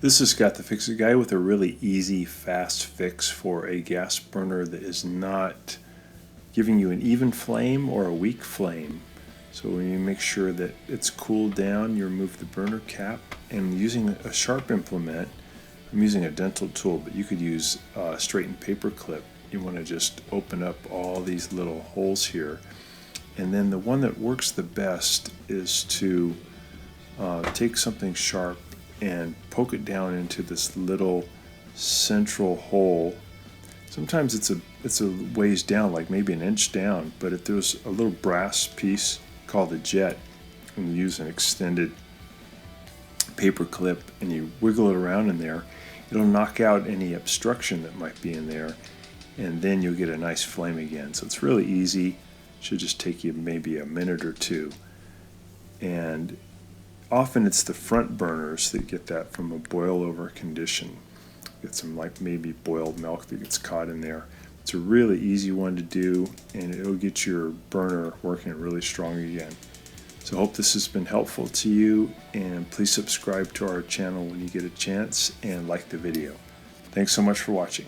This is Scott the Fix It Guy with a really easy, fast fix for a gas burner that is not giving you an even flame or a weak flame. So when you make sure that it's cooled down, you remove the burner cap, and using a sharp implement, I'm using a dental tool, but you could use a straightened paper clip. You want to just open up all these little holes here. And then the one that works the best is to take something sharp and poke it down into this little central hole. Sometimes it's a ways down, like maybe an inch down, but if there's a little brass piece called a jet, and you use an extended paper clip and you wiggle it around in there, it'll knock out any obstruction that might be in there, and then you'll get a nice flame again. So it's really easy. Should just take you maybe a minute or two. And often it's the front burners that get that from a boil over condition. Get some like maybe boiled milk that gets caught in there. It's a really easy one to do, and it'll get your burner working really strong again. So I hope this has been helpful to you, and please subscribe to our channel when you get a chance and like the video. Thanks so much for watching.